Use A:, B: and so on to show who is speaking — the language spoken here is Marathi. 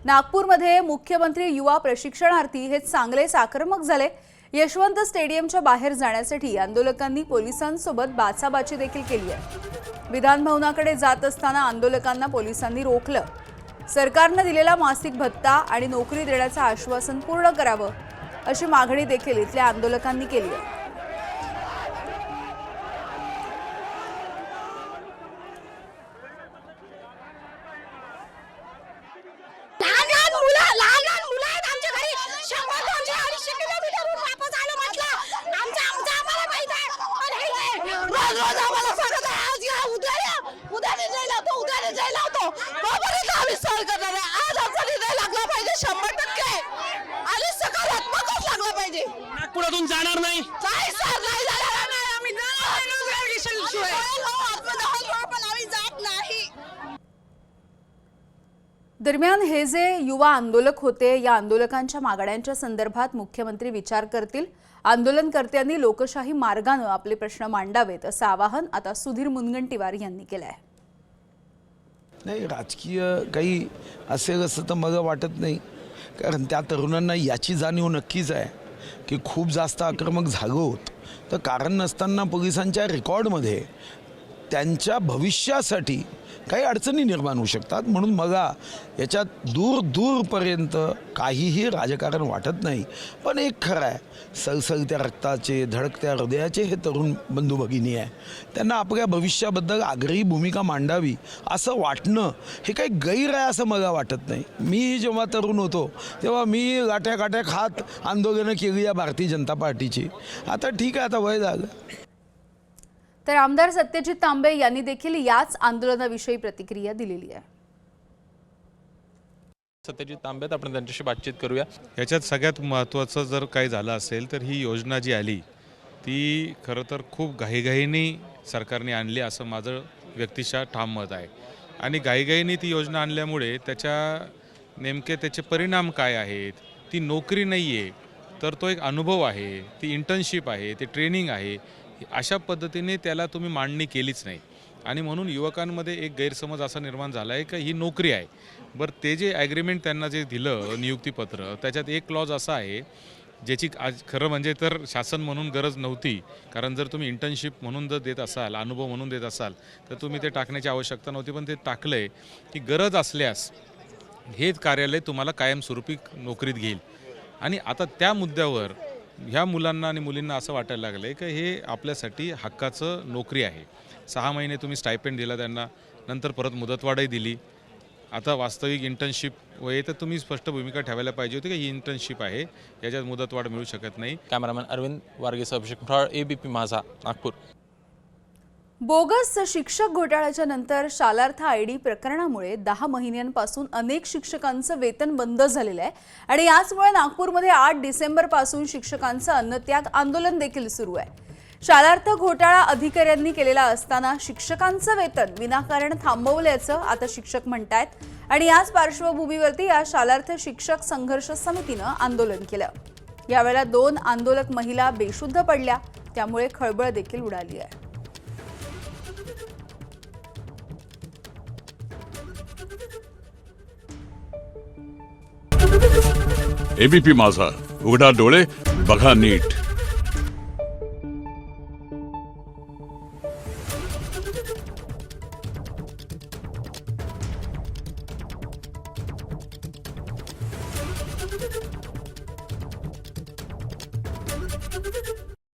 A: नागपूरमध्ये मुख्यमंत्री युवा प्रशिक्षणार्थी हे चांगलेच आक्रमक झाले। यशवंत स्टेडियमच्या बाहेर जाण्यासाठी आंदोलकांनी पोलिसांसोबत बाचाबाची देखील केली आहे। विधान भवनाकडे जात असताना आंदोलकांना पोलिसांनी रोखलं। सरकारने दिलेला मासिक भत्ता आणि नोकरी देण्याचं आश्वासन पूर्ण करावं अशी मागणी देखील इथल्या आंदोलकांनी केली आहे।
B: नागपुरातून जाणार नाही।
A: दरम्यान हे जे युवा आंदोलक होते, या आंदोलकांच्या मागण्यांच्या संदर्भात मुख्यमंत्री विचार करतील। आंदोलनकर्त्यांनी लोकशाही मार्गाने आपले प्रश्न मांडावेत असं आवाहन आता सुधीर मुनगंटीवार यांनी केलं आहे।
C: नाही, राजकीय काही असेल असं तर मला वाटत नाही, कारण त्या तरुणांना याची जाणीव नक्कीच आहे की खूप जास्त आक्रमक झालो होत तर कारण नसताना पोलिसांच्या रेकॉर्डमध्ये त्यांच्या भविष्यासाठी काही अडचणी निर्माण होऊ शकतात। म्हणून मला याच्यात दूरपर्यंत काहीही राजकारण वाटत नाही। पण एक खरं आहे, सळसळत्या रक्ताचे, धडकत्या हृदयाचे हे तरुण बंधू भगिनी आहे, त्यांना आपल्या भविष्याबद्दल आग्रही भूमिका मांडावी असं वाटणं हे काही गैर आहे असं मला वाटत नाही। मी जेव्हा तरुण होतो तेव्हा मी गाठ्या खात आंदोलनं केली या भारतीय जनता पार्टीची। आता ठीक आहे, आता वय झालं।
A: तर आमदार सत्यजित तांबे यांनी देखील याच आंदोलनाविषयी प्रतिक्रिया दिलेली आहे।
D: सत्यजित तांबेत आपण त्यांच्याशी बातचीत करूया। याच्यात सगळ्यात महत्त्वाचं जर काही झालं असेल तर ही योजना जी आली ती खरं तर खूप घाईघाईने सरकारने आणली असं माझं व्यक्तिशः ठाम मत आहे। आणि घाईघाईने ती योजना आणल्यामुळे नेमके त्याचे परिणाम काय आहेत, ती नोकरी नाही आहे तर तो एक अनुभव आहे, ती इंटर्नशिप आहे, ते ट्रेनिंग आहे, अशा पद्धतीने त्याला तुम्ही मांडणी केलीच नाही। आणि म्हणून युवकांमध्ये एक गैरसमज असा निर्माण झाला आहे की ही नोकरी आहे। बरं, ते जे ॲग्रीमेंट त्यांना जे दिलं नियुक्तीपत्र, त्याच्यात एक क्लॉज असा आहे ज्याची आज खरं म्हणजे तर शासन म्हणून गरज नव्हती, कारण जर तुम्ही इंटर्नशिप म्हणून जर देत असाल, अनुभव म्हणून देत असाल तर तुम्ही ते टाकण्याची आवश्यकता नव्हती। पण ते टाकलं आहे की गरज असल्यास हेच कार्यालय तुम्हाला कायमस्वरूपी नोकरीत घेईल। आणि आता त्या मुद्द्यावर ह्या मुलांना आणि मुलींना असं वाटायला लागलं आहे की हे आपल्यासाठी हक्काचं नोकरी आहे। 6 महिने तुम्ही स्टायपेंड दिला त्यांना, नंतर परत मुदतवाढही दिली, आता वास्तविक इंटर्नशिप वय तर तुम्ही स्पष्ट भूमिका ठेवायला पाहिजे होती की ही इंटर्नशिप आहे, याच्यात मुदतवाढ मिळू शकत नाही।
B: कॅमेरामॅन अरविंद वारगेसह अभिषेक मुठाळ, ABP माझा, नागपूर।
A: बोगस शिक्षक घोटाळ्याच्या नंतर शालार्थ आयडी प्रकरणामुळे 10 महिन्यांपासून अनेक शिक्षकांचं वेतन बंद झालेलं आहे आणि याचमुळे नागपूरमध्ये 8 डिसेंबरपासून शिक्षकांचं अन्नत्याग आंदोलन देखील सुरू आहे। शालार्थ घोटाळा अधिकाऱ्यांनी केलेला असताना शिक्षकांचं वेतन विनाकारण थांबवल्याचं आता शिक्षक म्हणतायत आणि याच पार्श्वभूमीवरती या शालार्थ शिक्षक संघर्ष समितीनं आंदोलन केलं। यावेळेला 2 आंदोलक महिला बेशुद्ध पडल्या, त्यामुळे खळबळ देखील उडाली आहे।
E: ABP माझा, उघडा डोळे बघा नीट।